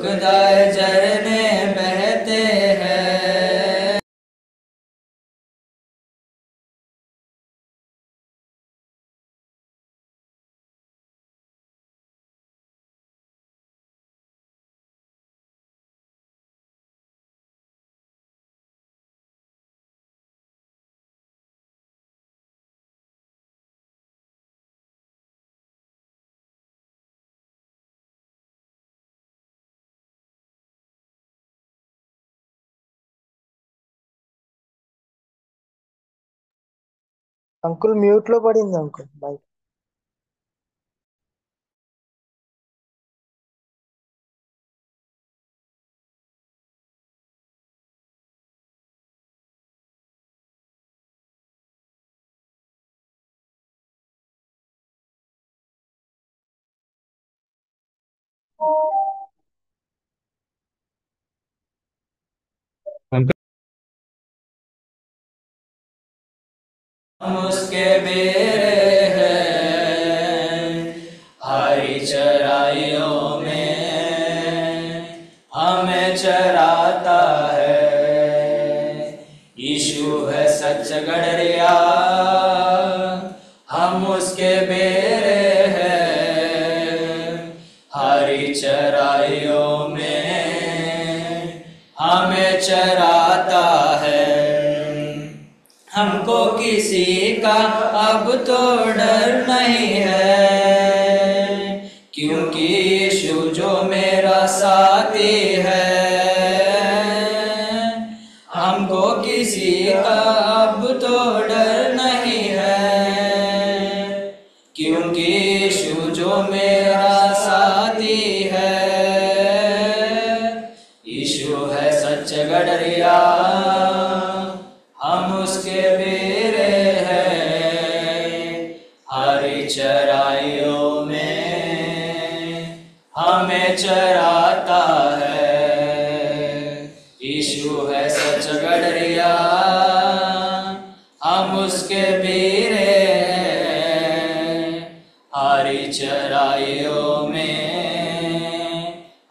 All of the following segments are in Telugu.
सुखदाय झरने बहते हैं। అంకుల్ మ్యూట్ లో పడింది అంకుల్ బయట. हम उसके बेरे हैं हरी चराइयों में हमें चराता है। यीशु है सच गड़रिया हम उसके बेरे हैं हरी चराइयों में हमें चराता है। हमको किसी का अब तो डर नहीं है क्योंकि यीशु जो मेरा साथी है। हमको किसी का अब तो डर नहीं है क्योंकि यीशु जो मेरा साथी है। यीशु है सच गड़रिया हम उसके बेरे हैं हरी चराइयों में हमें चराता है। यीशु है सच गड़रिया हम उसके बेरे हैं हरी चराइयों में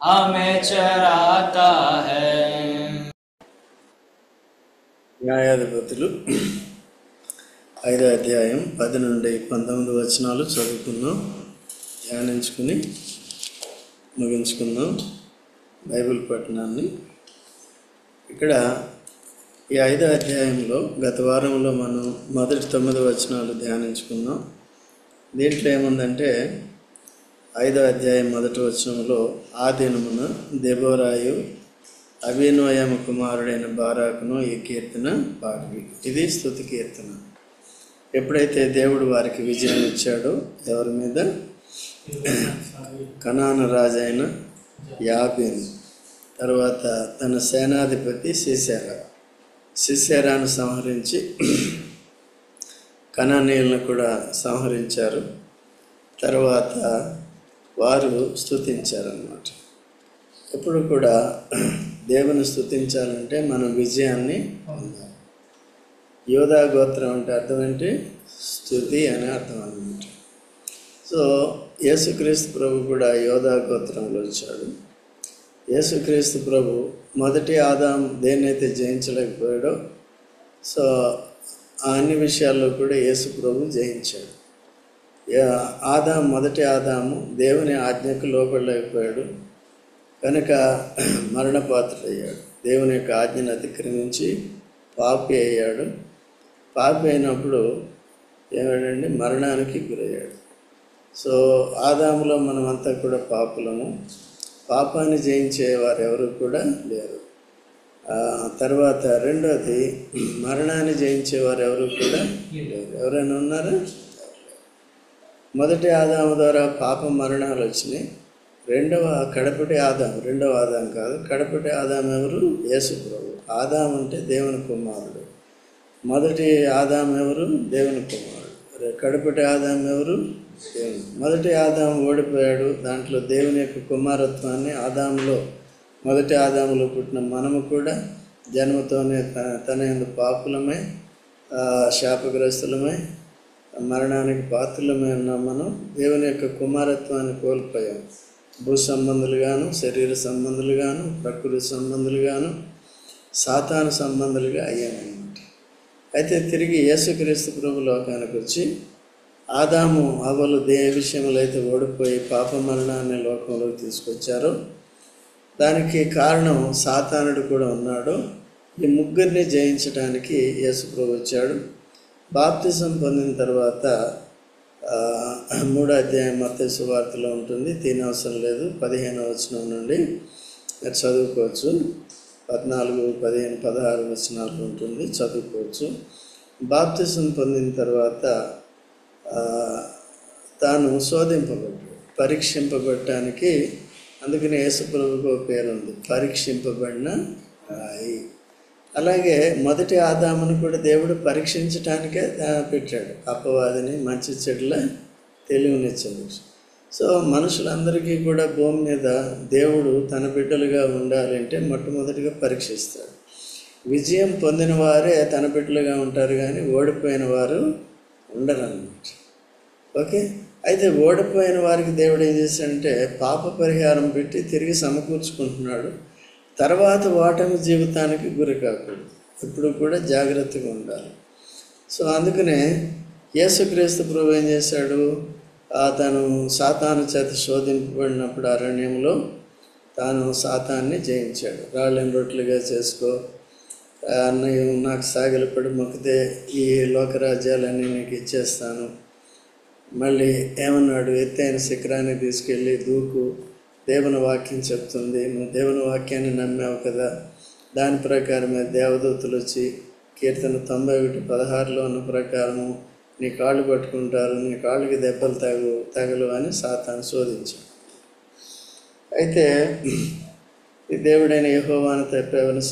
हमें चराता है। న్యాయాధిపతులు 5వ అధ్యాయం 10 నుండి 19 వచనాలు చదువుకుందాం, ధ్యానించుకుని ముగించుకుందాం బైబిల్ పఠనాన్ని. ఇక్కడ ఈ 5వ అధ్యాయంలో గత వారంలో మనం మొదటి 9 వచనాలు ధ్యానించుకున్నాం. దీంట్లో ఏముందంటే 5వ అధ్యాయం మొదటి వచనంలో ఆ దినమున దెబోరాయు అభినోయము కుమారుడైన బారాకును ఈ కీర్తన పాడివి. ఇది స్తుతి కీర్తన. ఎప్పుడైతే దేవుడు వారికి విజయం ఇచ్చాడో ఎవరి మీద? కనాను రాజైన యాబీను, తర్వాత తన సేనాధిపతి సిసెరాను సంహరించి కనానీయులను కూడా సంహరించారు. తర్వాత వారు స్తుతించారన్నమాట. ఎప్పుడు కూడా దేవుని స్తుతించాలంటే మనం విజయాన్ని పొందాలి. యోధా గోత్రం అంటే అర్థం ఏంటి? స్తుతి అనే అర్థం అన్నమాట. సో యేసుక్రీస్తు ప్రభు కూడా యోధా గోత్రంలో వచ్చాడు. యేసుక్రీస్తు ప్రభు మొదటి ఆదాము దేన్నైతే జయించలేకపోయాడో సో ఆ అన్ని విషయాల్లో కూడా యేసు ప్రభు జయించాడు. మొదటి ఆదాము దేవుని ఆజ్ఞకు లోబడలేకపోయాడు కనుక మరణపాత్రుడయ్యాడు. దేవుని యొక్క ఆజ్ఞను అతిక్రమించి పాపి అయ్యాడు. పాపి అయినప్పుడు ఏమాడండి? మరణానికి గురయ్యాడు. సో ఆదాములో మనమంతా కూడా పాపులము. పాపాన్ని జయించే వారు ఎవరు కూడా లేరు. తర్వాత రెండోది, మరణాన్ని జయించేవారు ఎవరు కూడా లేరు. ఎవరైనా ఉన్నారా? మొదటి ఆదాము ద్వారా పాప మరణాలు వచ్చినాయి. కడపటి ఆదాం కాదు, కడపటి ఆదాం ఎవరు? యేసు ప్రభు. ఆదాం అంటే దేవుని కుమారుడు. మొదటి ఆదాం ఎవరు? దేవుని కుమారుడు. కడపటి ఆదాం ఎవరు? దేవుని. మొదటి ఆదాం ఓడిపోయాడు. దాంట్లో దేవుని యొక్క కుమారత్వాన్ని మొదటి ఆదాములో పుట్టిన మనము కూడా జన్మతోనే తన యందు పాపులమై శాపగ్రస్తులమై మరణానికి పాత్రలమై ఉన్న మనం దేవుని యొక్క కుమారత్వాన్ని కోల్పోయాం. భూ సంబంధులుగాను, శరీర సంబంధులుగాను, ప్రకృతి సంబంధులుగాను, సాతాను సంబంధులుగా అయ్యామన్నమాట. అయితే తిరిగి యేసుక్రీస్తు ప్రభు లోకానికి వచ్చి ఆదాము హవ్వలు విషయంలో అయితే ఓడిపోయి పాప మరణాన్ని లోకంలోకి తీసుకొచ్చారో దానికి కారణం సాతానుడు కూడా ఉన్నాడు. ఈ ముగ్గురిని జయించడానికి యేసు ప్రభు వచ్చాడు. బాప్తిజం పొందిన తర్వాత 3వ అధ్యాయం మత్తయి సువార్తలో ఉంటుంది, తినవసరం లేదు. 15వ వచనం నుండి మీరు చదువుకోవచ్చు. 14, 15, 16 వచనాలు ఉంటుంది, చదువుకోవచ్చు. బాప్తిజం పొందిన తర్వాత తాను శోధింపబడ్డాడు, పరీక్షింపబడటానికి. అందుకని యేసు ప్రభువుకు పేరు ఉంది, పరీక్షింపబడిన రాయి. అలాగే మొదటి ఆదామును కూడా దేవుడు పరీక్షించటానికే పెట్టాడు, అపవాదిని మంచి చెడుల తెలివినిచ్చాడు. సో మనుషులందరికీ కూడా భూమి మీద దేవుడు తన బిడ్డలుగా ఉండాలంటే మొట్టమొదటిగా పరీక్షిస్తాడు. విజయం పొందిన వారే తన బిడ్డలుగా ఉంటారు, కానీ ఓడిపోయిన వారు ఉండరు అన్నమాట. ఓకే, అయితే ఓడిపోయిన వారికి దేవుడు ఏం చేశాడంటే పాప పరిహారం పెట్టి తిరిగి సమకూర్చుకుంటున్నాడు. తర్వాత ఓటమి జీవితానికి గురి కాకూడదు, ఇప్పుడు కూడా జాగ్రత్తగా ఉండాలి. సో అందుకనే యేసుక్రీస్తు ప్రభు ఏం చేశాడు, తను సాతాను చేత శోధింపబడినప్పుడు అరణ్యంలో తాను సాతాన్ని జయించాడు. రాళ్ళని రొట్టెలుగా చేసుకో, అన్నయ్య నాకు సాగిలపడి మొక్కితే ఈ లోకరాజ్యాలన్నీ నీకు ఇచ్చేస్తాను. మళ్ళీ ఏమన్నాడు, ఎత్తైన శిఖరాన్ని తీసుకెళ్ళి దూకు, దేవుని వాక్యం చెప్తుంది, నువ్వు దేవుని వాక్యాన్ని నమ్మావు కదా, దాని ప్రకారమే దేవదూతలు వచ్చి కీర్తన 91:16లో ఉన్న ప్రకారము నీ కాళ్ళు పట్టుకుంటారు, నీ కాళ్ళకి దెబ్బలు తగలు అని సాతాను శోధించాడు. అయితే ఈ దేవుడైన యెహోవాను తప్ప ఎవరిని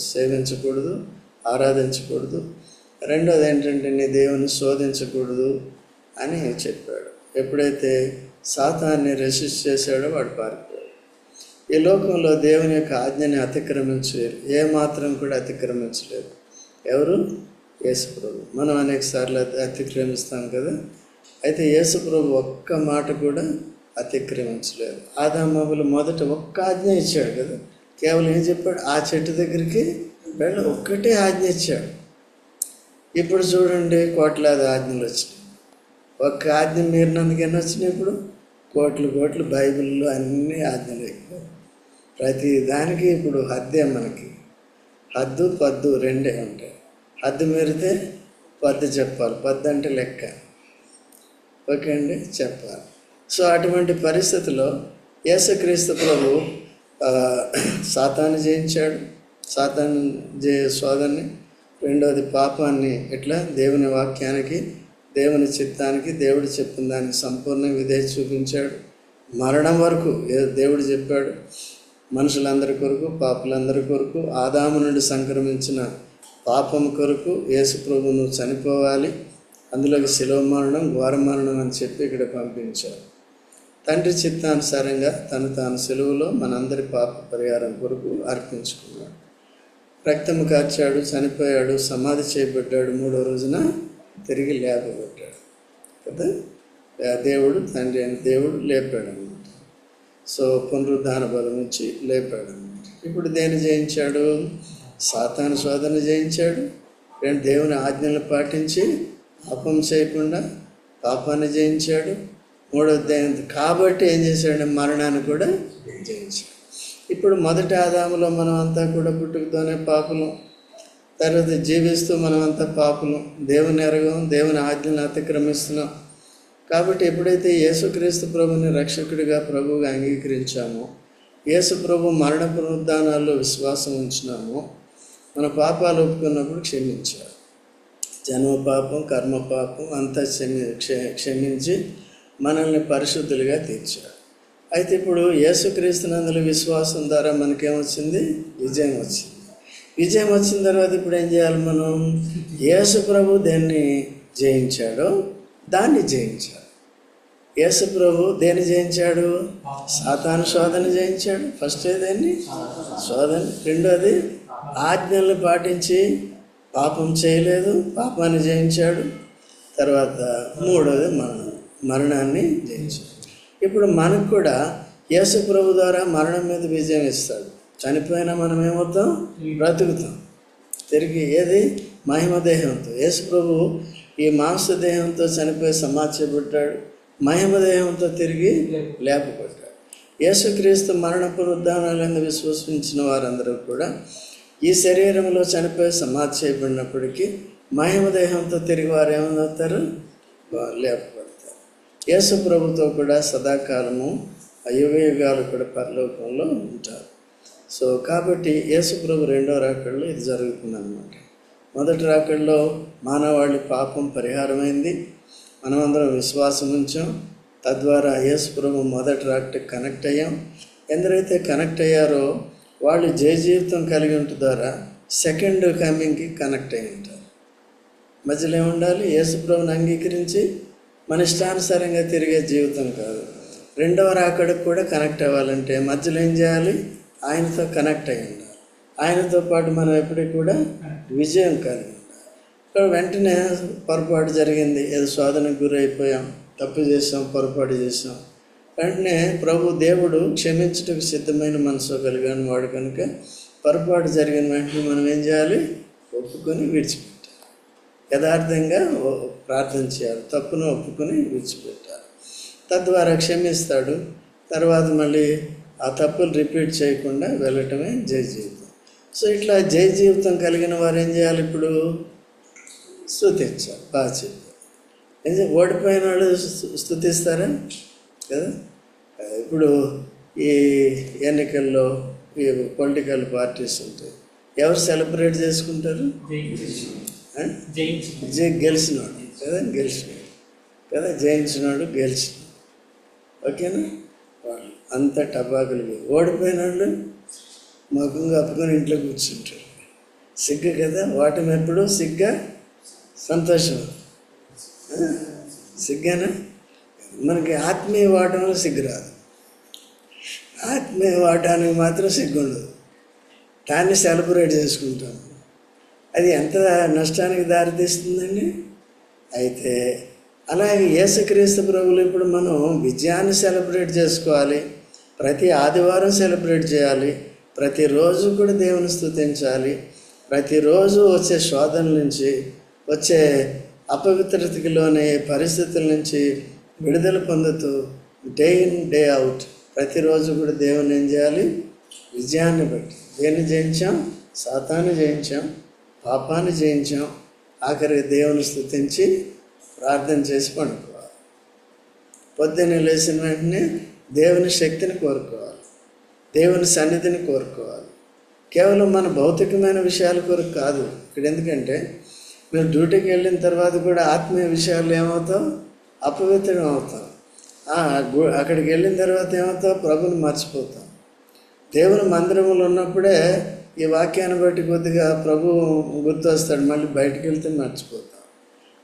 సేవించకూడదు, ఆరాధించకూడదు. రెండోది ఏంటంటే నీ దేవుని శోధించకూడదు అని చెప్పాడు. ఎప్పుడైతే సాతాన్ని రెసిస్ట్ చేశాడో వాడు పారిపోయాడు. ఈ లోకంలో దేవుని యొక్క ఆజ్ఞని అతిక్రమించలేరు, ఏమాత్రం కూడా అతిక్రమించలేరు. ఎవరు? యేసు ప్రభు. మనం అనేక సార్లు అతిక్రమిస్తాం కదా. అయితే యేసు ప్రభు ఒక్క మాట కూడా అతిక్రమించలేదు. ఆదాము హవ్వలు మొదట ఒక్క ఆజ్ఞ ఇచ్చాడు కదా, కేవలం ఏం చెప్పాడు, ఆ చెట్టు దగ్గరికి వెళ్ళ, ఒక్కటే ఆజ్ఞ ఇచ్చాడు. ఇప్పుడు చూడండి, కోట్లాది ఆజ్ఞలు వచ్చినాయి. ఒక్క ఆజ్ఞ మీరినందుకు ఎన్ని వచ్చినాయి? ఇప్పుడు కోట్లు బైబిల్లో అన్ని ఆజ్ఞలు ఎక్కువ. ప్రతి దానికి ఇప్పుడు హద్దే, మనకి హద్దు పద్దు రెండే ఉంటాయి. హద్దు మీరితే పద్దు చెప్పాలి, పద్దు అంటే లెక్క. ఓకే అండి, చెప్పాలి. సో అటువంటి పరిస్థితిలో యేసుక్రీస్తు ప్రభు సాతాను జయించాడు, సాతాను శోధనని. రెండవది పాపాన్ని ఎట్లా, దేవుని వాక్యానికి, దేవుని చిత్తానికి, దేవుడు చెప్పిన దానికి సంపూర్ణ విధేయత చూపించాడు. మరణం వరకు దేవుడు చెప్పాడు, మనుషులందరి కొరకు, పాపులందరి కొరకు, ఆదాము నుండి సంక్రమించిన పాపం కొరకు యేసు ప్రభు నువ్వు చనిపోవాలి, అందులోకి శిలువ మరణం, ఘోర మరణం అని చెప్పి ఇక్కడ పంపించారు. తండ్రి చిత్తానుసారంగా తాను శిలువలో మనందరి పాప పరిహారం కొరకు అర్పించుకున్నాడు. రక్తము కార్చాడు, చనిపోయాడు, సమాధి చేయబడ్డాడు, 3వ రోజున తిరిగి లేపబడ్డాడు కదా. దేవుడు, తండ్రి అయిన దేవుడు లేపాడు అన్నమాట. సో పునరుద్ధాన బలం ఇచ్చి లేపాడు అన్నమాట. ఇప్పుడు దేన్ని జయించాడు? సాతాను శోధన జయించాడు. దేవుని ఆజ్ఞలు పాటించి పాపం చేయకుండా పాపాన్ని జయించాడు. 3వ అధ్యాయం కాబట్టి ఏం చేశాడు? మరణాన్ని కూడా జయించాడు. ఇప్పుడు మొదటి ఆదాములో మనం అంతా కూడా పుట్టుకతోనే పాపలం, తర్వాత జీవిస్తూ మనమంతా పాపలం, దేవుని ఎరగం, దేవుని ఆజ్ఞలను అతిక్రమిస్తున్నాం. కాబట్టి ఎప్పుడైతే యేసుక్రీస్తు ప్రభుని రక్షకుడిగా ప్రభువుగా అంగీకరించామో, యేసు ప్రభు మరణ పునరుద్ధానాల్లో విశ్వాసం ఉంచినామో, మన పాపాలు ఒప్పుకున్నప్పుడు క్షమించాడు. జన్మ పాపం, కర్మ పాపం అంతా క్షమించి మనల్ని పరిశుద్ధులుగా తీర్చాడు. అయితే ఇప్పుడు యేసుక్రీస్తునందుల విశ్వాసం ద్వారా మనకేమొచ్చింది? విజయం వచ్చింది. విజయం వచ్చిన తర్వాత ఇప్పుడు ఏం చేయాలి మనం? యేసు ప్రభు దేన్ని జయించాడో దాన్ని జయించాడు. యేసు ప్రభు దేన్ని జయించాడు? సాతాను శోధన జయించాడు. ఫస్ట్ ఏదేన్ని? శోధన. రెండోది ఆజ్ఞలను పాటించి పాపం చేయలేదు, పాపాన్ని జయించాడు. తర్వాత 3వది మరణాన్ని జయించాడు. ఇప్పుడు మనకు కూడా యేసు ప్రభు ద్వారా మరణం మీద విజయం ఇస్తాడు. చనిపోయినా మనం ఏమవుతాం? బ్రతుకుతాం తిరిగి. ఏది? మహిమ దేహంతో. యేసు ప్రభు ఈ మాంస దేహంతో చనిపోయి సమాధి చేయబడ్డాడు, మహిమ దేహంతో తిరిగి లేపబడ్డాడు. యేసుక్రీస్తు మరణ పునరుద్ధానాలను విశ్వసించిన వారందరూ కూడా ఈ శరీరంలో చనిపోయి సమాధి చేయబడినప్పటికీ మహిమ దేహంతో తిరిగి వారు ఏమవుతారు? లేపబడతారు. యేసు ప్రభుతో కూడా సదాకాలము యుగ యుగాలు కూడా పరలోకంలో ఉంటారు. సో కాబట్టి యేసు ప్రభు రెండో రాకడలో ఇది జరుగుతుందన్నమాట. మొదటి రాకడలో మానవాళి పాపం పరిహారమైంది, మనమందరం విశ్వాసం ఉంచాం, తద్వారా యేసు ప్రభు మొదటి రాకడకి కనెక్ట్ అయ్యాం. ఎందరైతే కనెక్ట్ అయ్యారో వాళ్ళు జయ జీవితం కలిగి ఉంటు ద్వారా సెకండ్ కమింగ్కి కనెక్ట్ అయి ఉంటారు. మధ్యలో ఏముండాలి? యేసు ప్రభుని అంగీకరించి మన ఇష్టానుసారంగా తిరిగే జీవితం కాదు. రెండవ రాకడకు కూడా కనెక్ట్ అవ్వాలంటే మధ్యలో ఏం చేయాలి? ఆయనతో కనెక్ట్ అయి ఉండాలి. ఆయనతో పాటు మనం ఎప్పటికీ కూడా విజయం కలిగి ఉండాలి. ఇక్కడ వెంటనే పొరపాటు జరిగింది, ఏదో శోధనకు గురైపోయాం, తప్పు చేసాం, పొరపాటు చేసాం. వెంటనే ప్రభు దేవుడు క్షమించుటకు సిద్ధమైన మనసు కలిగిన వాడు కనుక పొరపాటు జరిగిన వెంటనే మనం ఏం చేయాలి? ఒప్పుకొని విడిచిపెట్టాలి. యథార్థంగా ప్రార్థన చేయాలి, తప్పును ఒప్పుకొని విడిచిపెట్టాలి. తద్వారా క్షమిస్తాడు. తర్వాత మళ్ళీ ఆ తప్పులు రిపీట్ చేయకుండా వెళ్ళటమే జయ జీవితం. సో ఇట్లా జయ జీవితం కలిగిన వారు ఏం చేయాలి? ఇప్పుడు స్తుతించాలి. బాగా చెప్పారు. ఓడిపోయిన వాళ్ళు స్తుతిస్తారా కదా? ఇప్పుడు ఈ ఎన్నికల్లో ఈ పొలిటికల్ పార్టీస్ ఉంటాయి, ఎవరు సెలబ్రేట్ చేసుకుంటారు? గెలిచినాడు కదా, గెలిచినాడు కదా, జయించినాడు, గెలిచినాడు. ఓకేనా? వాళ్ళు అంత టపాకులు. ఓడిపోయిన వాళ్ళు మగంగా అప్పుకొని ఇంట్లో కూర్చుంటారు. సిగ్గు కదా, ఓటమి ఎప్పుడు సిగ్గా సంతోషం? సిగ్గేనా? మనకి ఆత్మీయ వాటంలో సిగ్గు రాదు, ఆత్మీయ వాటానికి మాత్రం సిగ్గు ఉండదు. దాన్ని సెలబ్రేట్ చేసుకుంటాం. అది ఎంత నష్టానికి దారితీస్తుందండి. అయితే అలాగే యేసుక్రీస్తు ప్రభువులు ఇప్పుడు మనం విజయాన్ని సెలబ్రేట్ చేసుకోవాలి. ప్రతి ఆదివారం సెలబ్రేట్ చేయాలి. ప్రతిరోజు కూడా దేవుని స్తుతించాలి. ప్రతిరోజు వచ్చే శోధనల నుంచి, వచ్చే అపవిత్రతకి లోనే పరిస్థితుల నుంచి విడుదల పొందుతూ డే ఇన్ డే అవుట్ ప్రతిరోజు కూడా దేవుని ఏం చేయాలి? విజయాన్ని బట్టి. దేన్ని జయించాం? సాతాన్ని జయించాం, పాపాన్ని జయించాం. ఆఖరికి దేవుని స్తుతించి ప్రార్థన చేసి పండుకోవాలి. పొద్దున్నే లేచిన వెంటనే దేవుని శక్తిని కోరుకోవాలి, దేవుని సన్నిధిని కోరుకోవాలి. కేవలం మన భౌతికమైన విషయాల కొరకు కాదు ఇక్కడ. ఎందుకంటే మేము డ్యూటీకి వెళ్ళిన తర్వాత కూడా ఆత్మీయ విషయాలు ఏమవుతాం? అపవిత్రం అవుతాం. అక్కడికి వెళ్ళిన తర్వాత ఏమవుతాం? ప్రభుని మర్చిపోతాం. దేవుని మందిరంలో ఉన్నప్పుడే ఈ వాక్యాన్ని బట్టి కొద్దిగా ప్రభు గుర్తు వస్తాడు, మళ్ళీ బయటకు వెళ్తే మర్చిపోతాం.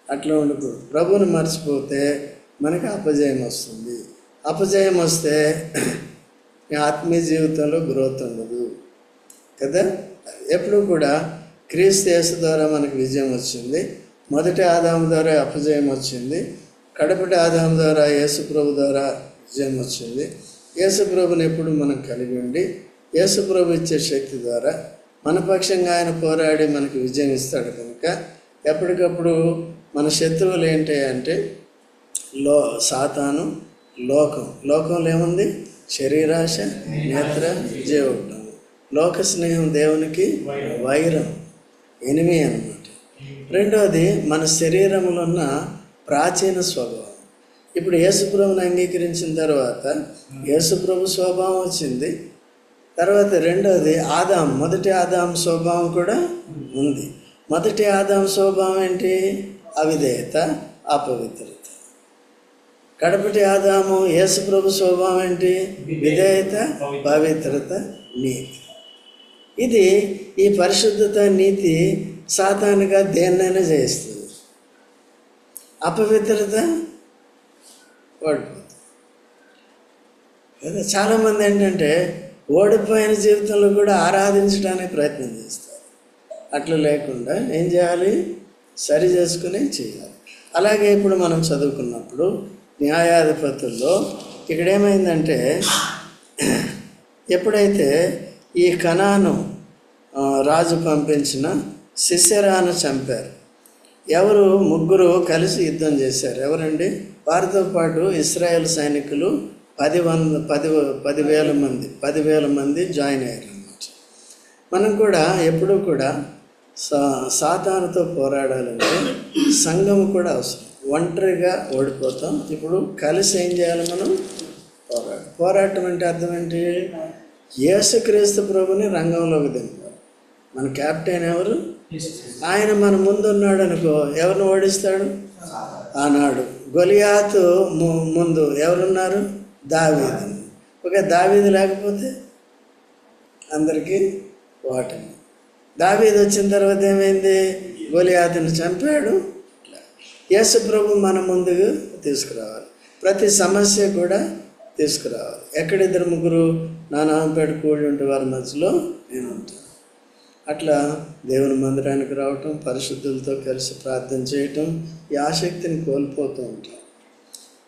అట్లా ఉండకూడదు. ప్రభుని మర్చిపోతే మనకి అపజయం వస్తుంది. అపజయం వస్తే ఆత్మీయ జీవితంలో గ్రోత్ ఉండదు కదా. ఎప్పుడు కూడా క్రీస్తు యేసు ద్వారా మనకు విజయం వచ్చింది. మొదటి ఆదాము ద్వారా అపజయం వచ్చింది, కడపటి ఆదాము ద్వారా యేసు ప్రభు ద్వారా విజయం వచ్చింది. యేసు ప్రభుని ఎప్పుడు మనం కలిగి ఉండి యేసు ప్రభు ఇచ్చే శక్తి ద్వారా మన పక్షంగా ఆయన పోరాడి మనకు విజయం ఇస్తాడు. కనుక ఎప్పటికప్పుడు మన శత్రువులు ఏంటి అంటే సాతాను, లోకంలో ఏముంది? శరీరాశ, నేత్ర, జీవోడ్డం. లోక స్నేహం దేవునికి వైరం, ఎనిమి అన్నమాట. రెండవది మన శరీరంలో ఉన్న ప్రాచీన స్వభావం. ఇప్పుడు యేసుప్రభుని అంగీకరించిన తర్వాత యేసుప్రభు స్వభావం వచ్చింది. తర్వాత రెండవది ఆదాం, మొదటి ఆదాం స్వభావం కూడా ఉంది. మొదటి ఆదాం స్వభావం ఏంటి? అవిధేయత, అపవిత్రత. కడపటి ఆదాము యేసుప్రభు స్వభావం ఏంటి? విధేయత, పవిత్రత, నీతి. ఇది ఈ పరిశుద్ధత, నీతి సాతానుగా దేన్నైనా జయిస్తుంది. అపవిత్రత ఓడిపోతుంది కదా. చాలామంది ఏంటంటే ఓడిపోయిన జీవితంలో కూడా ఆరాధించడానికి ప్రయత్నం చేస్తారు. అట్లా లేకుండా ఏం చేయాలి? సరి చేసుకుని చేయాలి. అలాగే ఇప్పుడు మనం చదువుకున్నప్పుడు న్యాయాధిపతుల్లో ఇక్కడ ఏమైందంటే ఎప్పుడైతే ఈ కనాను రాజు పంపించిన సిసెరాను చంపారు. ఎవరు? ముగ్గురు కలిసి యుద్ధం చేశారు. ఎవరండి? వారితో పాటు ఇశ్రాయేల్ సైనికులు 10,000 మంది జాయిన్ అయ్యారు అన్నమాట. మనం కూడా ఎప్పుడూ కూడా సాతానుతో పోరాడాలంటే సంఘం కూడా అవసరం. ఒంటరిగా ఓడిపోతాం. ఇప్పుడు కలిసి ఏం చేయాలి? మనం పోరాటం అంటే అర్థం ఏంటి? యేసుక్రీస్తు ప్రభుని రంగంలోకి దింపాలి. మన క్యాప్టెన్ ఎవరు? ఆయన మన ముందున్నాడు అనుకో, ఎవరిని ఓడిస్తాడు? ఆనాడు గొలియాతు ముందు ఎవరున్నారు? దావీదు. ఓకే, దావీదు లేకపోతే అందరికీ ఓటమి. దావీదు వచ్చిన తర్వాత ఏమైంది? గొలియాతుని చంపాడు. యేసు ప్రభు మన ముందుకు తీసుకురావాలి. ప్రతి సమస్య కూడా తీసుకురావాలి. ఎక్కడిద్దరు ముగ్గురు నా నామపేట కూడి ఉంటే వారి మధ్యలో నేను ఉంటాను. అట్లా దేవుని మందిరానికి రావటం, పరిశుద్ధులతో కలిసి ప్రార్థన చేయటం, ఈ ఆసక్తిని కోల్పోతూ ఉంటాం.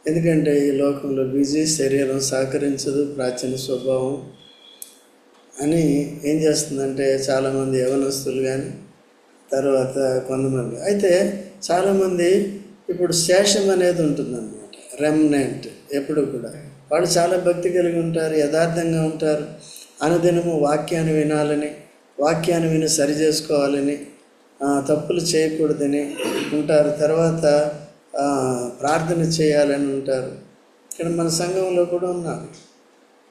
ఎందుకంటే ఈ లోకంలో బిజీ, శరీరం సహకరించదు, ప్రాచీన స్వభావం అని ఏం చేస్తుందంటే చాలామంది యవనస్తులు కానీ తర్వాత కొంతమంది అయితే చాలామంది ఇప్పుడు శేషం అనేది ఉంటుందన్నమాట. రెమ్నెంట్ ఎప్పుడు కూడా వాళ్ళు చాలా భక్తి కలిగి ఉంటారు, యథార్థంగా ఉంటారు. అనుదినము వాక్యాన్ని వినాలని, వాక్యాన్ని విని సరి చేసుకోవాలని, తప్పులు చేయకూడదని ఉంటారు. తర్వాత ప్రార్థన చేయాలని ఉంటారు. ఇక్కడ మన సంఘంలో కూడా ఉన్నారు.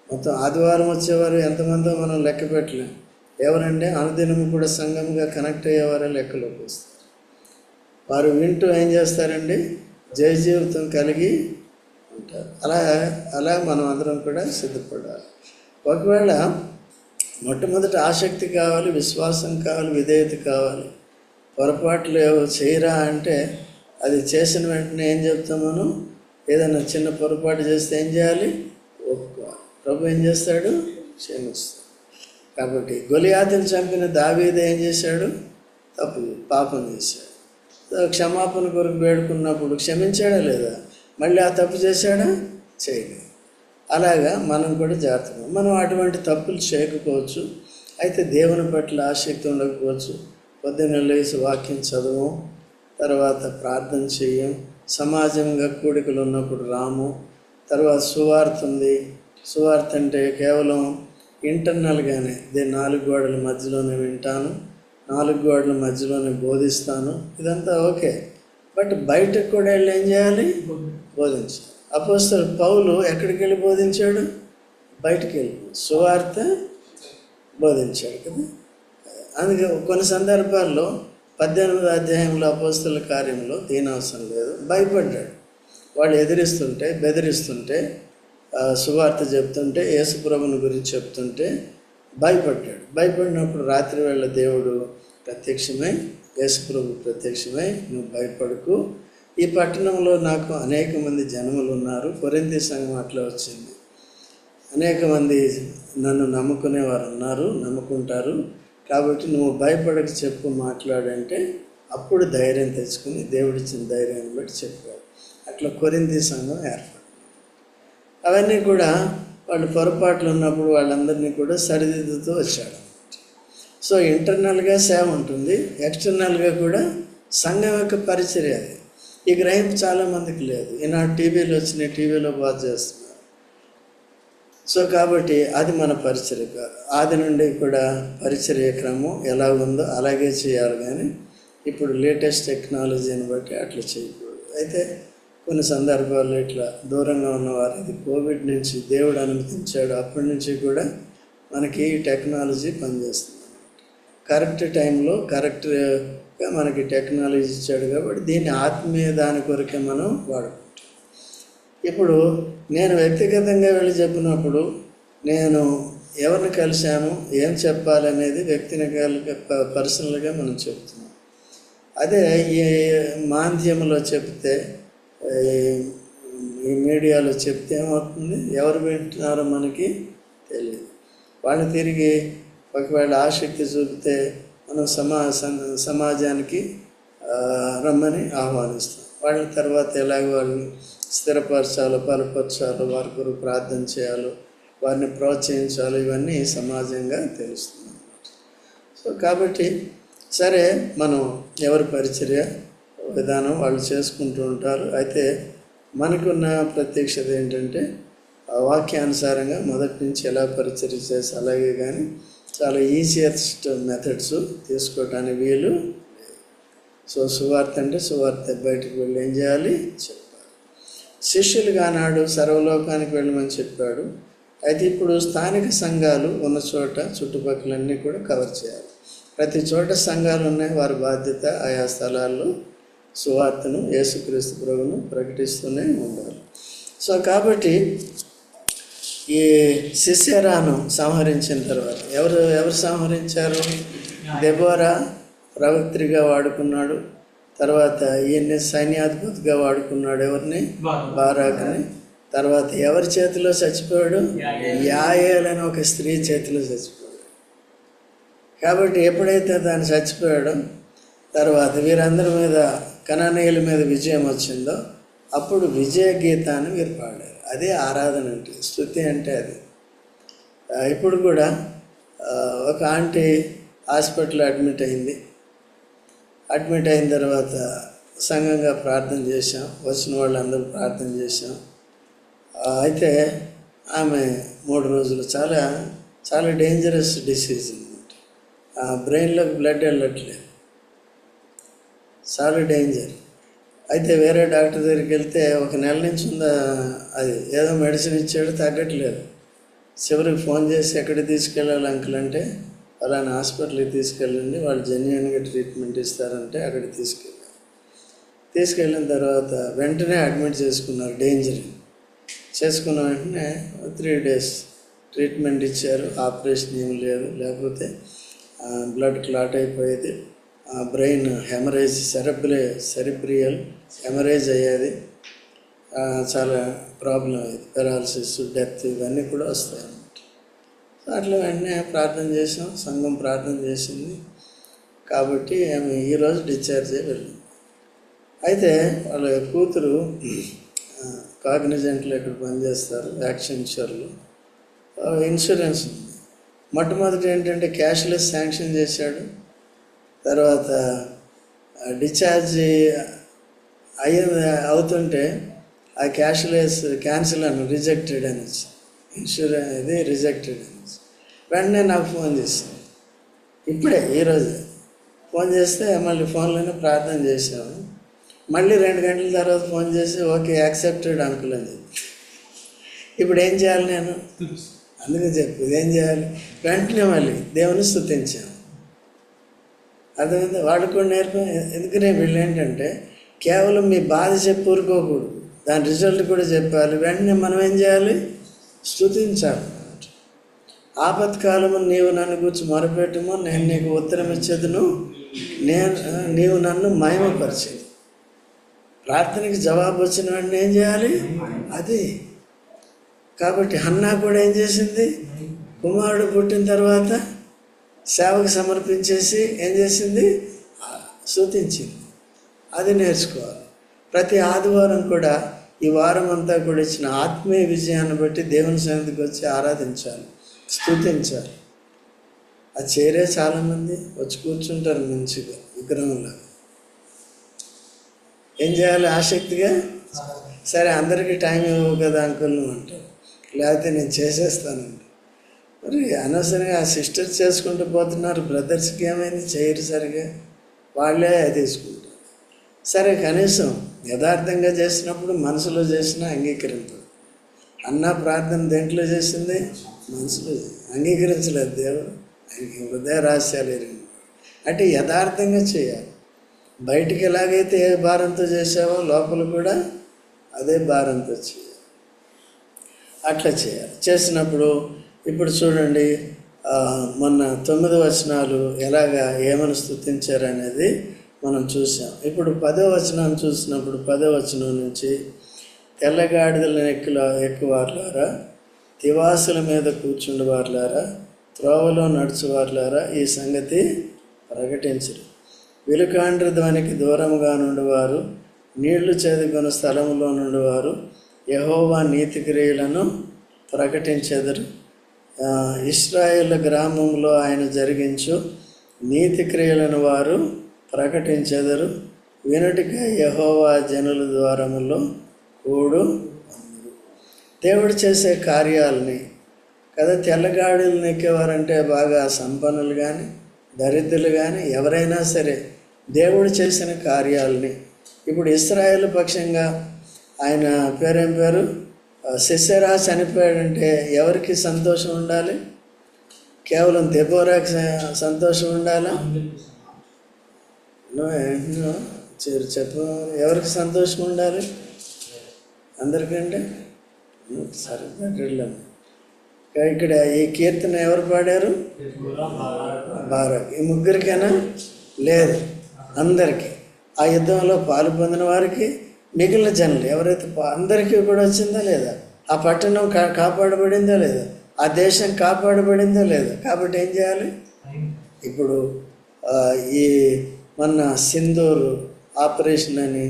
మొత్తం ఆదివారం వచ్చేవారు ఎంతమందో మనం లెక్క పెట్టలేం. ఎవరంటే అనుదినము కూడా సంఘంగా కనెక్ట్ అయ్యేవారే లెక్కలోకి వస్తారు. వారు వింటూ ఏం చేస్తారండి? జయ జీవితం కలిగి ఉంటారు. అలా మనం అందరం కూడా సిద్ధపడాలి. ఒకవేళ మొట్టమొదటి ఆసక్తి కావాలి, విశ్వాసం కావాలి, విధేయత కావాలి. పొరపాట్లు చేయరా అంటే అది చేసిన వెంటనే ఏం చెప్తాం మనం? ఏదైనా చిన్న పొరపాటు చేస్తే ఏం చేయాలి? ఒప్పుకోవాలి. ప్రభు ఏం చేస్తాడు? క్షమిస్తాడు. కాబట్టి గొలియాతుని చంపిన దావీదు ఏం చేశాడు? పాపం చేశాడు. క్షమాపణ కొరకు వేడుకున్నప్పుడు క్షమించాడా లేదా? మళ్ళీ ఆ తప్పు చేశాడా? చేయలేదు. అలాగా మనం కూడా జాగ్రత్తగా, మనం అటువంటి తప్పులు చేయకపోవచ్చు. అయితే దేవుని పట్ల ఆసక్తి ఉండకపోవచ్చు. పొద్దున్న లేచి వాక్యం చదవం, తర్వాత ప్రార్థన చేయం, సమాజంగా కూడికలు ఉన్నప్పుడు రాము. తర్వాత సువార్త ఉంది. సువార్త అంటే కేవలం ఇంటర్నల్గానే, 4 గోడల మధ్యలోనే వింటాను, 4 గోడల మధ్యలోనే బోధిస్తాను, ఇదంతా ఓకే. బట్ బయటకు కూడా వెళ్ళి ఏం చేయాలి? బోధించాలి. అపోస్తలుడు పౌలు ఎక్కడికి వెళ్ళి బోధించాడు? బయటికి వెళ్ళి సువార్త బోధించాడు కదా. అందుకే కొన్ని సందర్భాల్లో 18వ అధ్యాయంలో అపోస్తలుల కార్యంలో దీని అవసరం లేదు, భయపడ్డాడు. వాళ్ళు ఎదిరిస్తుంటే, బెదిరిస్తుంటే, సువార్త చెప్తుంటే, యేసుప్రభుని గురించి చెప్తుంటే భయపడ్డాడు. భయపడినప్పుడు రాత్రి వేళ దేవుడు ప్రత్యక్షమై, యేసుప్రభు ప్రత్యక్షమై, నువ్వు భయపడకు, ఈ పట్టణంలో నాకు అనేక మంది జనములు ఉన్నారు. కొరింథీ సంఘం అట్లా వచ్చింది. అనేక మంది నన్ను నమ్ముకునేవారు ఉన్నారు, నమ్ముకుంటారు. కాబట్టి నువ్వు భయపడక చెప్పు, మాట్లాడంటే అప్పుడు ధైర్యం తెచ్చుకుని దేవుడిచ్చిన ధైర్యాన్ని బట్టి చెప్పాడు. అట్లా కొరింథీ సంఘం ఏర్పడింది. అవన్నీ కూడా వాళ్ళు పొరపాట్లు ఉన్నప్పుడు వాళ్ళందరినీ కూడా సరిదిద్దుతూ వచ్చాడు. సో ఇంటర్నల్గా సేవ ఉంటుంది, ఎక్స్టర్నల్గా కూడా సంఘం యొక్క పరిచర్య. అది ఈ గ్రహింపు చాలామందికి లేదు. ఈనాడు టీవీలో వచ్చినాయి, టీవీలో బాధ చేస్తున్నారు. సో కాబట్టి అది మన పరిచర్య కాదు. ఆది నుండి కూడా పరిచర్య క్రమం ఎలా ఉందో అలాగే చేయాలి. కానీ ఇప్పుడు లేటెస్ట్ టెక్నాలజీని బట్టి అట్లా చేయకూడదు. అయితే కొన్ని సందర్భాల్లో ఇట్లా దూరంగా ఉన్నవారు, ఇది కోవిడ్ నుంచి దేవుడు అనుమతించాడు, అప్పటి నుంచి కూడా మనకి టెక్నాలజీ పనిచేస్తుంది. కరెక్ట్ టైంలో కరెక్ట్గా మనకి టెక్నాలజీ ఇచ్చాడు. కాబట్టి దీన్ని ఆత్మీయ దాని కొరకే మనం వాడుకుంటాం. ఇప్పుడు నేను వ్యక్తిగతంగా వెళ్ళి చెప్పినప్పుడు నేను ఎవరిని కలిశాను, ఏం చెప్పాలనేది పర్సనల్గా మనం చెప్తున్నాం. అదే ఈ మాధ్యమంలో చెప్తే, ఈ మీడియాలో చెప్తే ఏమవుతుంది? ఎవరు వింటున్నారో మనకి తెలియదు. వాళ్ళు తిరిగి ఒకవేళ ఆసక్తి చూపితే మనం సమాజానికి రమ్మని ఆహ్వానిస్తాం. వాళ్ళ తర్వాత ఎలాగో వాళ్ళని స్థిరపరచాలో, బలపరచాలో, వారి కొరకు ప్రార్థన చేయాలో, వారిని ప్రోత్సహించాలి, ఇవన్నీ సమాజంగా తెలుస్తుంది. సో కాబట్టి సరే, మనం ఎవరి పరిచర్య విధానం వాళ్ళు చేసుకుంటూ ఉంటారు. అయితే మనకున్న ప్రత్యక్షత ఏంటంటే ఆ వాక్యానుసారంగా మొదటి నుంచి ఎలా పరిచర్య చేసి అలాగే, కానీ చాలా ఈజియెస్ట్ మెథడ్స్ తీసుకోవటానికి వీలు. సో సువార్త అంటే సువార్త, బయటకు వెళ్ళి ఏం చేయాలి చెప్పాలి. శిష్యులుగా ఆనాడు సర్వలోకానికి వెళ్ళమని చెప్పాడు. అయితే ఇప్పుడు స్థానిక సంఘాలు ఉన్న చోట చుట్టుపక్కలన్నీ కూడా కవర్ చేయాలి. ప్రతి చోట సంఘాలు ఉన్నాయి, వారి బాధ్యత ఆయా స్థలాల్లో సువార్తను, యేసుక్రీస్తు ప్రభువును ప్రకటిస్తూనే ఉండాలి. సో కాబట్టి ఈ సిసెరాను సంహరించిన తర్వాత ఎవరు సంహరించారు? దెబోరా ప్రవక్త్రిగా వాడుకున్నాడు. తర్వాత ఈయన్ని సైన్యాధిపతిగా వాడుకున్నాడు. ఎవరిని? బారాకుని. తర్వాత ఎవరి చేతిలో చచ్చిపోయాడు? యాయేల్ అని ఒక స్త్రీ చేతిలో చచ్చిపోయాడు. కాబట్టి ఎప్పుడైతే దాన్ని చచ్చిపోయాడో తర్వాత వీరందరి మీద, కనానీయుల మీద విజయం వచ్చిందో అప్పుడు విజయ గీతాన్ని వీరు పాడారు. అదే ఆరాధన అంటే, స్తుతి అంటే అది. ఇప్పుడు కూడా ఒక ఆంటీ హాస్పిటల్లో అడ్మిట్ అయింది. అడ్మిట్ అయిన తర్వాత సంఘంగా ప్రార్థన చేశాం, వచ్చిన వాళ్ళందరూ ప్రార్థన చేశాం. అయితే ఆమె 3 రోజులు చాలా చాలా డేంజరస్ డిసీజ్ అనమాట. బ్రెయిన్లోకి బ్లడ్ వెళ్ళట్లేదు, చాలా డేంజర్. అయితే వేరే డాక్టర్ దగ్గరికి వెళ్తే 1 నెల నుంచి ఉందా, అది ఏదో మెడిసిన్ ఇచ్చాడు, తగ్గట్లేదు. చివరికి ఫోన్ చేసి ఎక్కడికి తీసుకెళ్ళాలి అంకుల్ అంటే, అలానే హాస్పిటల్కి తీసుకెళ్ళండి, వాళ్ళు జెన్యున్గా ట్రీట్మెంట్ ఇస్తారంటే అక్కడికి తీసుకెళ్ళిన తర్వాత వెంటనే అడ్మిట్ చేసుకున్నారు. డేంజర్ చేసుకున్న వెంటనే 3 days ట్రీట్మెంట్ ఇచ్చారు. ఆపరేషన్ ఏమి లేదు, లేకపోతే బ్లడ్ క్లాట్ అయిపోయేది. బ్రెయిన్ హెమరేజ్, సెరిబ్రియల్ హెమరేజ్ అయ్యేది. చాలా ప్రాబ్లం అయ్యేది. పెరాలసిస్, డెత్ ఇవన్నీ కూడా వస్తాయి అన్నమాట. అట్లా వెంటనే ప్రార్థన చేసాం, సంఘం ప్రార్థన చేసింది. కాబట్టి ఆమె ఈరోజు డిశ్చార్జ్ అయ్యి వెళ్ళింది. అయితే వాళ్ళ కూతురు కాగ్నిజెంట్లో ఇక్కడ పనిచేస్తారు, యాక్సెంచర్లో. ఇన్సూరెన్స్ ఉంది. మొట్టమొదటి ఏంటంటే క్యాష్లెస్ శాంక్షన్ చేశాడు. తర్వాత డిశ్చార్జ్ అవుతుంటే ఆ క్యాష్లెస్ క్యాన్సిల్ అని రిజెక్టెడ్ అని వచ్చి, ఇన్సూరెన్స్ ఇది రిజెక్టెడ్ అని వచ్చి వెంటనే నాకు ఫోన్ చేశాను. ఇప్పుడే ఈరోజు ఫోన్ చేస్తే మళ్ళీ ఫోన్లోనే ప్రార్థన చేశాము. మళ్ళీ 2 గంటల తర్వాత ఫోన్ చేసి ఓకే యాక్సెప్టెడ్ అంకుల్ అని చెప్పి, ఇప్పుడు ఏం చేయాలి నేను? అందుకని చెప్పి ఇదేం చేయాలి? వెంటనే మళ్ళీ దేవుని స్తుతించాము. అర్థమైంది? వాడు కూడా ఎందుకనే వీళ్ళు ఏంటంటే కేవలం మీ బాధ చెప్పి ఊరుకోకూడదు, దాని రిజల్ట్ కూడా చెప్పాలి. వెంటనే మనం ఏం చేయాలి? స్తుతించాలి. ఆపత్కాలము నీవు నన్ను గురించి మొరపెట్టుము, నేను నీకు ఉత్తరం ఇచ్చేదును, నీవు నన్ను మహిమపరిచేది. ప్రార్థనకి జవాబు వచ్చిన వెంటనే ఏం చేయాలి? అది. కాబట్టి హన్నా కూడా ఏం చేసింది? కుమారుడు పుట్టిన తర్వాత సేవకు సమర్పించేసి ఏం చేసింది? స్తుతించింది. అది నేర్చుకోవాలి. ప్రతి ఆదివారం కూడా ఈ వారం అంతా కూడా ఇచ్చిన ఆత్మీయ విజయాన్ని బట్టి దేవుని సన్నిధికి వచ్చి ఆరాధించాలి, స్తుతించాలి. అది చేరే చాలామంది వచ్చి కూర్చుంటారు మంచిగా విగ్రహంలో. ఏం చేయాలి? ఆసక్తిగా, సరే అందరికీ టైం ఇవ్వవు కదా అంకుల్ నువ్వు అంటారు, లేకపోతే నేను చేసేస్తానండి. మరి అనవసరంగా ఆ సిస్టర్స్ చేసుకుంటూ పోతున్నారు, బ్రదర్స్కి ఏమైంది? చేయరు సరిగా, వాళ్ళే తీసుకుంటారు. సరే కనీసం యథార్థంగా చేసినప్పుడు మనసులో చేసినా అంగీకరింపదు. అన్న ప్రార్థన దేంట్లో చేసింది? మనసులో. అంగీకరించలేదు దేవుడు, హృదయ రహస్యాలు ఎరిగి. అంటే యథార్థంగా చేయాలి. బయటికి ఎలాగైతే ఏ భారంతో చేసావో లోపల కూడా అదే భారంతో చేయాలి. అట్లా చేయాలి. చేసినప్పుడు ఇప్పుడు చూడండి, మొన్న 9 వచనాలు ఎలాగా ఏమని స్తుతించారనేది మనం చూసాం. ఇప్పుడు 10వ వచనాన్ని చూసినప్పుడు 10వ వచనం నుంచి తెల్లగాడిదలను ఎక్కువారులారా, తివాసుల మీద కూర్చుండేవారులారా, త్రోవలో నడుచువారులారా ఈ సంగతి ప్రకటించరు. విలుకాండ్ర ధ్వనికి దూరముగా నుండివారు, నీళ్లు చేదుకున్న స్థలములో నుండివారు యెహోవా నీతి క్రియలను ప్రకటించెదరు. ఇశ్రాయేలు గ్రామంలో ఆయన జరిగించు నీతి క్రియలను వారు ప్రకటించెదరు. వినుటికై యెహోవా జనుల ద్వారములో కూడు. దేవుడు చేసే కార్యాలని కదా, తెల్లగాడులు నెక్కేవారంటే బాగా సంపన్నులు కానీ దరిద్రులు కానీ ఎవరైనా సరే దేవుడు చేసిన కార్యాలని ఇప్పుడు ఇశ్రాయేలు పక్షంగా ఆయన పేరేం పేరు సిసెరా చనిపోయాడంటే ఎవరికి సంతోషం ఉండాలి? కేవలం దెబోరాకి సంతోషం ఉండాలా? చెప్పు, ఎవరికి సంతోషం ఉండాలి? అందరికంటే సరే వెళ్ళాము. ఇక్కడ ఈ కీర్తన ఎవరు పాడారు? బారాక్. ఈ ముగ్గురికైనా లేదు, అందరికీ. ఆ యుద్ధంలో పాలు పొందిన వారికి, మిగిలిన జనులు ఎవరైతే అందరికీ కూడా వచ్చిందా లేదా? ఆ పట్టణం కాపాడబడిందా లేదా? ఆ దేశం కాపాడబడిందా లేదా? కాబట్టి ఏం చేయాలి? ఇప్పుడు ఈ మొన్న సింధూర్ ఆపరేషన్ అని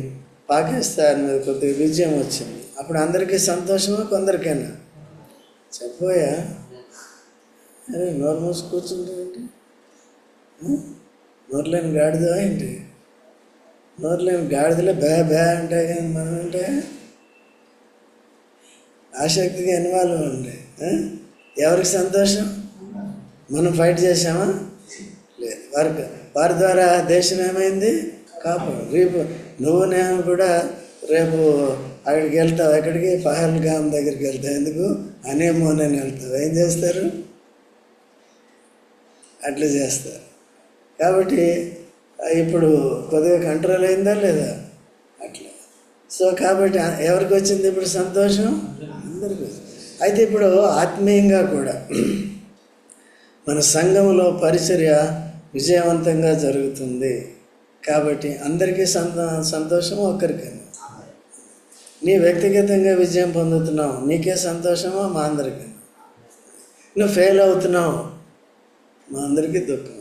పాకిస్తాన్ మీద కొద్దిగా విజయం వచ్చింది. అప్పుడు అందరికీ సంతోషమా? కొందరికైనా? చెప్పోయా, అరే నోరు మూసి కూర్చుంటారేంటి? నోరులేని గాడిదా ఏంటి? నోరులేని గాడిదలే బ్యా బ్యా అంటాయి కానీ మనం అంటే ఆసక్తిగా ఇన్వాల్వ్ ఉండే. ఎవరికి సంతోషం? మనం ఫైట్ చేసామా? లేదు. వారి ద్వారా దేశం ఏమైంది? కాపాడు. రేపు నువ్వు నేను కూడా రేపు అక్కడికి వెళ్తావు. ఎక్కడికి? పహల్గామ్ దగ్గరికి వెళ్తావు. ఎందుకు? హనీమూన్ అని వెళ్తావు. ఏం చేస్తారు? అట్లా చేస్తారు. కాబట్టి ఇప్పుడు కొద్దిగా కంట్రోల్ అయిందా లేదా? అట్లా. సో కాబట్టి ఎవరికి వచ్చింది ఇప్పుడు సంతోషం? అందరికీ. అయితే ఇప్పుడు ఆత్మీయంగా కూడా మన సంఘంలో పరిచర్య విజయవంతంగా జరుగుతుంది. కాబట్టి అందరికీ సంతోషం, ఒక్కరికైనా. నీ వ్యక్తిగతంగా విజయం పొందుతున్నావు, నీకే సంతోషమా? మా అందరికీ. నువ్వు ఫెయిల్ అవుతున్నావు, మా అందరికీ దుఃఖం.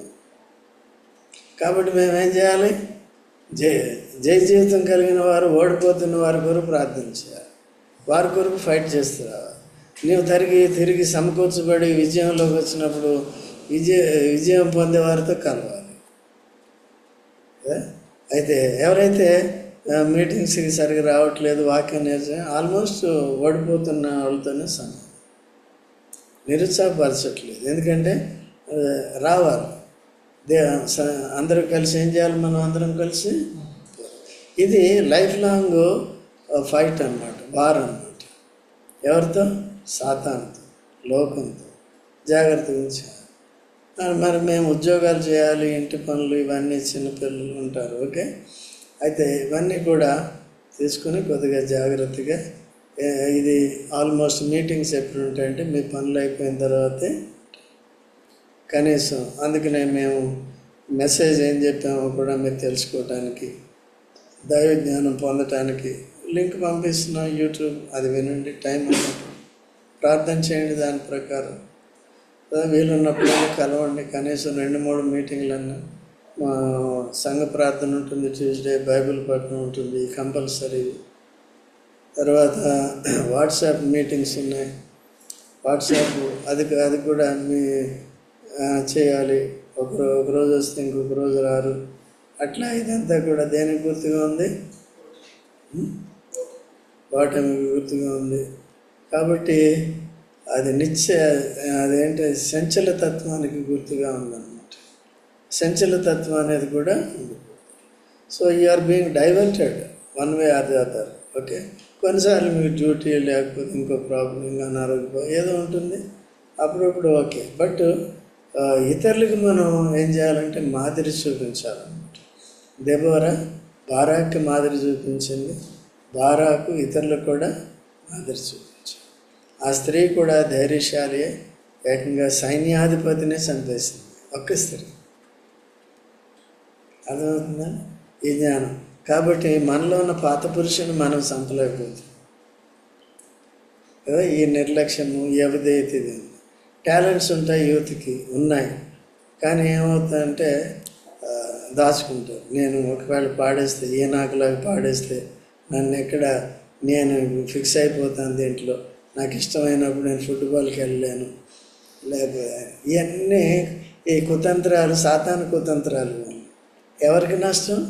కాబట్టి మేమేం చేయాలి? జయ జీవితం కలిగిన వారు ఓడిపోతున్న వారి కొరకు ప్రార్థన చేయాలి, వారి కొరకు ఫైట్ చేస్తున్నారు. నీవు తిరిగి సమకూర్చబడి విజయంలోకి వచ్చినప్పుడు విజయం పొందే వారితో కలవాలి. అయితే ఎవరైతే మీటింగ్స్కి సరిగ్గా రావట్లేదు, వాక్యం నేర్చు ఆల్మోస్ట్ ఓడిపోతున్న వాళ్ళతోనే సమానం. నిరుత్సాహపరచట్లేదు. ఎందుకంటే రావాలి. అందరూ కలిసి ఏం చేయాలి? మనం అందరం కలిసి. ఇది లైఫ్ లాంగ్ ఫైట్ అన్నమాట, వార్ అన్నమాట. ఎవరితో? సాతానుతో, లోకంతో. జాగ్రత్త గురించి. మరి మేము ఉద్యోగాలు చేయాలి, ఇంటి పనులు, ఇవన్నీ చిన్నపిల్లలు ఉంటారు. ఓకే, అయితే ఇవన్నీ కూడా తీసుకుని కొద్దిగా జాగ్రత్తగా. ఇది ఆల్మోస్ట్ మీటింగ్స్ ఎప్పుడు ఉంటాయంటే మీ పనులు అయిపోయిన తర్వాతే కనీసం. అందుకనే మేము మెసేజ్ ఏం చెప్పామో కూడా మీరు తెలుసుకోవటానికి, దైవ జ్ఞానం పొందటానికి లింక్ పంపిస్తున్నాం యూట్యూబ్. అది వినండి, టైం ఉన్నప్పుడు ప్రార్థన చేయండి. దాని ప్రకారం వీలున్నప్పుడు కలవండి. కనీసం 2-3 మీటింగ్లన్నా. మా సంఘ ప్రార్థన ఉంటుంది, ట్యూస్డే బైబిల్ పఠనం ఉంటుంది కంపల్సరీ. తర్వాత వాట్సాప్ మీటింగ్స్ ఉన్నాయి. వాట్సాప్ అది కూడా మీ చేయాలి. ఒక రోజు వస్తే ఇంకొక రోజు రారు. అట్లా ఇదంతా కూడా దేనికి గుర్తుగా ఉంది? వాటమికి గుర్తుగా ఉంది. కాబట్టి అది అదేంటి సంచల తత్వానికి గుర్తుగా ఉందన్నమాట. సంచల తత్వం అనేది కూడా ఉంది. So you are being diverted one way or the other. Okay, కొన్నిసార్లు మీకు డ్యూటీ లేకపోతే ఇంకో ప్రాబ్లం, ఇంకా అనారోగ్యం ఏదో ఉంటుంది అప్పుడప్పుడు. ఓకే, బట్ ఇతరులకు మనం ఏం చేయాలంటే మాదిరి చూపించాలన్నమాట. దెబోరా బారాక్కి మాదిరి చూపించింది, బారాకు ఇతరులకు కూడా మాదిరి చూపించాలి. ఆ స్త్రీ కూడా ధైర్యశాలి, ఏకంగా సైన్యాధిపతిని చంపేసింది ఒక్క స్త్రీ. అర్థమవుతుందా ఈ జ్ఞానం? కాబట్టి మనలో ఉన్న పాత పురుషుని మనం చంపలేకపోతుంది కదా. ఈ నిర్లక్ష్యము, ఎవదైతే టాలెంట్స్ ఉంటాయి, యూత్కి ఉన్నాయి, కానీ ఏమవుతుందంటే దాచుకుంటారు. నేను ఒకవేళ పాడేస్తే, ఏ నాకులాగా పాడేస్తే నేను ఫిక్స్ అయిపోతాను దీంట్లో, నాకు ఇష్టమైనప్పుడు నేను ఫుట్బాల్కి వెళ్ళలేను, లేకపోతే ఇవన్నీ ఈ కుతంత్రాలు, సాతాను కుతంత్రాలు. ఎవరికి నష్టం?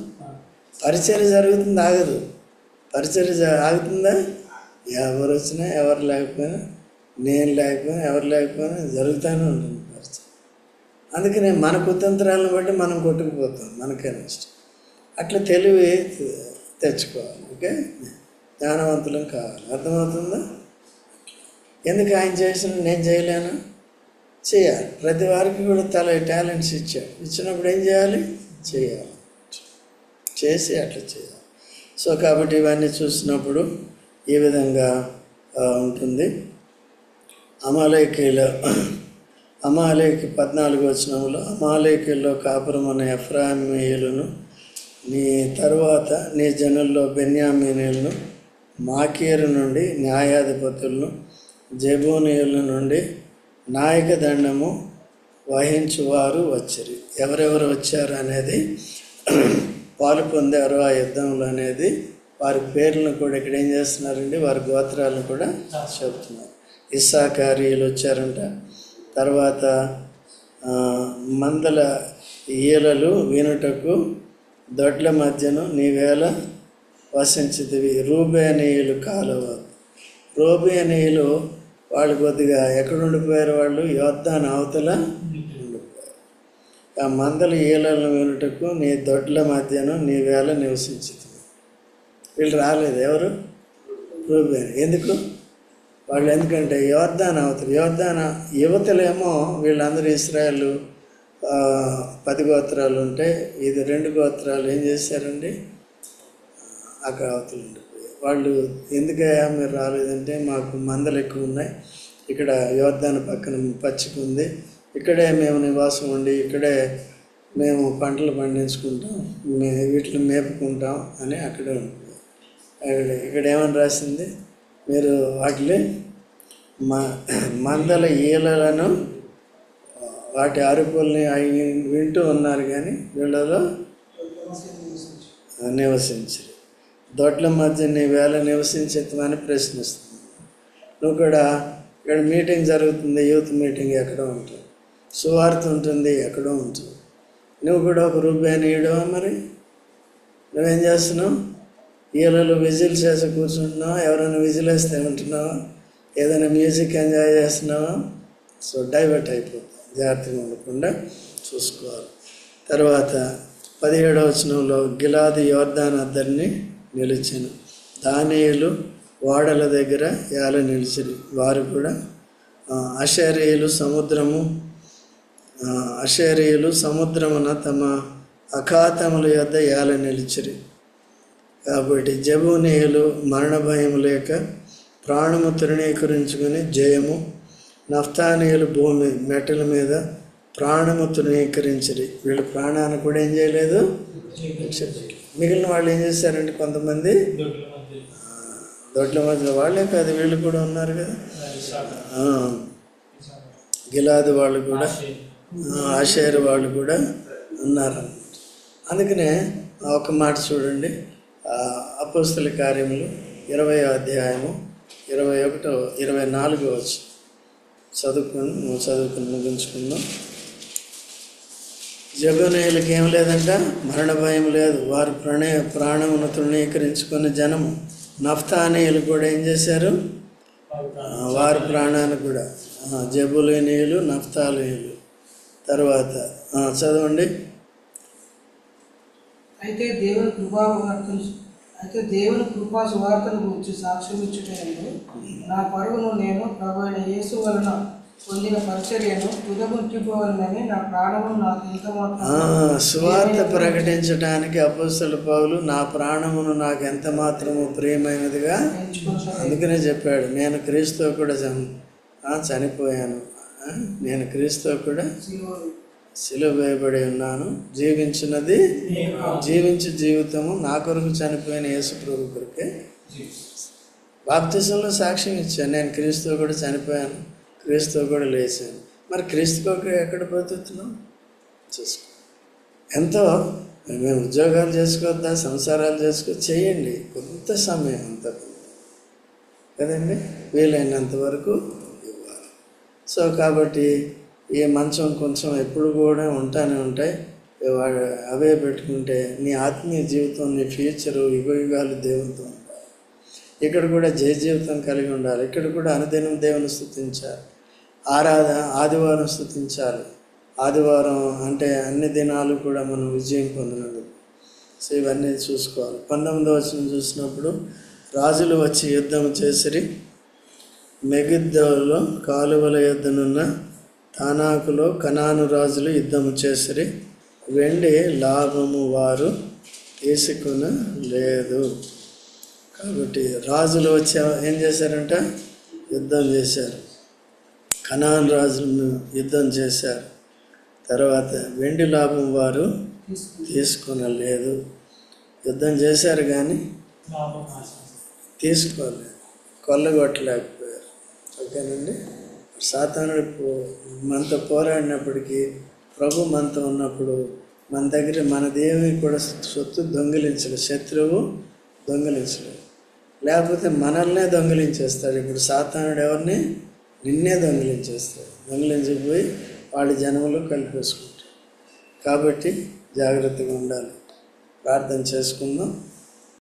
పరిచర్య జరుగుతుంది, ఆగదు. పరిచర్య ఆగుతుందా? ఎవరు వచ్చినా ఎవరు లేకపోయినా, నేను లేకపోయినా ఎవరు లేకపోయినా జరుగుతూనే ఉంటుంది పరిచర్య. అందుకనే మన కుతంత్రాలను బట్టి మనం కొట్టుకుపోతాం, మనకే నష్టం. అట్లా తెలివి తెచ్చుకోవాలి. ఓకే, జ్ఞానవంతులం కావాలి. అర్థమవుతుందా? ఎందుకు ఆయన చేసిన నేను చేయలేను? చేయాలి. ప్రతి వారికి కూడా టాలెంట్స్ ఇచ్చాడు. ఇచ్చినప్పుడు ఏం చేయాలి? చేయాలి. చేసి అట్లా చేయాలి. సో కాబట్టి ఇవన్నీ చూసినప్పుడు ఈ విధంగా ఉంటుంది. అమాలేకి 14 వచనంలో, అమాలేకుల్లో కాపురమైన ఎఫ్రాయిమీయులను, నీ తరువాత నీ జనుల్లో బెన్యామీనీయులను, మాకీరు నుండి న్యాయాధిపతులను, జెబూనీయుల నుండి నాయక దండము వహించువారు వచ్చిరి. ఎవరెవరు వచ్చారు అనేది, పాలు పొందారు ఆ యుద్ధంలో అనేది, వారి పేర్లను కూడా ఇక్కడ ఏం చేస్తున్నారండి, వారి గోత్రాలను కూడా చెప్తున్నారు. ఇస్సాకారీయులు వచ్చారంట. తర్వాత మందల ఈలలు వినుటకు దొడ్ల మధ్యను నీవేళ వసించితివి. రూబేనీయులు కాలువ. రూబేనీయులు వాళ్ళు కొద్దిగా ఎక్కడ ఉండిపోయారు? వాళ్ళు యోర్దాను అవతల ఉండిపోయారు. ఆ మందల ఈలను వినుటకు నీ దొడ్ల మధ్యను నీవేళ నివసించితివి. వీళ్ళు రాలేదు. ఎవరు? రూబేను. ఎందుకు? వాళ్ళు ఎందుకంటే యోర్దాను అవతల, యోర్దాను యువతలేమో వీళ్ళందరూ ఇశ్రాయేలు 10 గోత్రాలు ఉంటే, ఇది 2 గోత్రాలు ఏం చేశారండి, అక్కడ అవతలు ఉండిపోయారు. వాళ్ళు ఎందుకయ్యా మీరు రాలేదంటే, మాకు మందలు ఎక్కువ ఉన్నాయి, ఇక్కడ యోర్దాను పక్కన పచ్చిక ఉంది, ఇక్కడే మేము నివాసం ఉండి ఇక్కడే మేము పంటలు పండించుకుంటాం, వీటిని మేపుకుంటాం అని అక్కడే ఉండిపోయారు. ఇక్కడ ఏమని రాసింది, మీరు వాటిని మందల ఈలలను వాటి అరుపుల్ని వింటూ ఉన్నారు, కానీ వీళ్ళలో నివసించరు. దొడ్ల మధ్య నీ వేళ నివసించేమని ప్రశ్నిస్తుంది. నువ్వు కూడా ఇక్కడ మీటింగ్ జరుగుతుంది, యూత్ మీటింగ్, ఎక్కడో ఉంటుంది, సువార్త ఉంటుంది, ఎక్కడో ఉంటుంది. నువ్వు కూడా ఒక రూబేనీయుడవా? మరి నువ్వేం చేస్తున్నావు? ఈలలో విజిల్స్ వేసి కూర్చుంటున్నావా? ఎవరైనా విజిల్ వేస్తే ఉంటున్నావా? ఏదైనా మ్యూజిక్ ఎంజాయ్ చేస్తున్నావా? సో డైవర్ట్ అయిపోతుంది. జాగ్రత్తగా ఉండకుండా చూసుకోవాలి. తర్వాత 17వ వచనంలో, గిలాదు యోర్దాను అద్దరిని నిలిచెను, దానియేలు ఓడల దగ్గర ఏల నిలిచిరి. వారు కూడా అషేరీయులు సముద్రమున తమ అఖాతముల యొద్ద ఏల నిలిచిరి. కాబట్టి జెబూనీయులు మరణ భయం లేక ప్రాణము తృణీకరించుకుని జయము, నఫ్తానీయులు భూమి మెట్టల మీద ప్రాణము తృణీకరించిరి. వీళ్ళు ప్రాణాన్ని కూడా ఏం చేయలేదు, మిగిలిన వాళ్ళు ఏం చేశారంటే, కొంతమంది దొడ్ల మధ్య వాళ్ళే కాదు, వీళ్ళు కూడా ఉన్నారు కదా, గిలాదు వాళ్ళు కూడా, ఆషేరు వాళ్ళు కూడా ఉన్నారు. అందుకనే ఒక మాట చూడండి, అపోస్తల కార్యములు 20వ అధ్యాయము 24వ వచనం చదువుకుని ముగించుకుందాం. జెబూనీయులకి ఏం లేదంట, మరణ భయం లేదు, వారు ప్రాణమును తృణీకరించుకున్న జనము. నఫ్తానీయులు కూడా ఏం చేశారు, వారి ప్రాణాన్ని కూడా, జెబూలూనీయులు, నఫ్తాలీయులు. తర్వాత చదవండి. అయితే దేవుని కృపా సువార్తను గురించి సాక్ష్యం ఇచ్చుటయందు నా పరుగును నేను ప్రభువైన యేసు వలన పొందిన పరిచర్యను తుదముట్టిపోవాలని నా ప్రాణము నాకు ఇంత మాత్రం. సువార్త ప్రకటించడానికి అపోస్తలుడు పౌలు నా ప్రాణమును నాకు ఎంత మాత్రము ప్రియమైనదిగా, అందుకనే చెప్పాడు, నేను క్రీస్తుతో కూడా చనిపోయాను, నేను క్రీస్తుతో కూడా సిలువ వేయబడి ఉన్నాను, జీవించు జీవితము నా కొరకు చనిపోయిన యేసు ప్రభు కొరకే. బాప్తిజంలో సాక్ష్యం ఇచ్చాను, నేను క్రీస్తుతో కూడా చనిపోయాను, క్రీస్తుతో కూడా లేచాను. మరి క్రీస్తు కొరకు ఎక్కడ బ్రతుకుతున్నాం చూసుకో. ఎంతో మేము ఉద్యోగాలు చేసుకోవద్దా, సంసారాలు చేయండి, కొంత సమయం, అంత కదండి, వీలైనంత వరకు ఇవ్వాలి. సో కాబట్టి ఈ మంచం కొంచెం ఎప్పుడు కూడా ఉంటానే ఉంటాయి. అవే పెట్టుకుంటే నీ ఆత్మీయ జీవితం, నీ ఫ్యూచరు యుగాలు దేవునితో ఉండాలి. ఇక్కడ కూడా జయ జీవితం కలిగి ఉండాలి. ఇక్కడ కూడా అనుదినం దేవుని స్తుతించాలి. ఆదివారం స్తుతించాలి. ఆదివారం అంటే అన్ని దినాలు కూడా మనం విజయం పొందినందుకు. సో ఇవన్నీ చూసుకోవాలి. 19వ వచనం చూసినప్పుడు, రాజులు వచ్చి యుద్ధం చేసిరి, మెగిద్దోలో కాలువల యొద్దనున్న తానాకులో కనాను రాజులు యుద్ధము చేసిరి, వెండి లాభము వారు తీసుకొనలేదు. కాబట్టి రాజులు వచ్చి ఏం చేశారంట? యుద్ధం చేశారు. కనాను రాజులను యుద్ధం చేశారు. తర్వాత వెండి లాభం వారు తీసుకొనలేదు. యుద్ధం చేశారు కానీ తీసుకోలేదు, కొల్లగొట్టలేకపోయారు. ఓకేనండి. సాతానుడు మనతో పోరాడినప్పటికీ, ప్రభు మనతో ఉన్నప్పుడు మన దగ్గర మనదేమి కూడా సొత్తు దొంగిలించలేదు, శత్రువు దొంగిలించలేదు. లేకపోతే మనల్నే దొంగిలించేస్తాడు. ఇప్పుడు సాతానుడు ఎవరిని? నిన్నే దొంగిలించేస్తాడు. దొంగిలించిపోయి వాళ్ళ జన్మలో కలిపేసుకుంటాడు. కాబట్టి జాగ్రత్తగా ఉండాలి. ప్రార్థన చేసుకుందాం.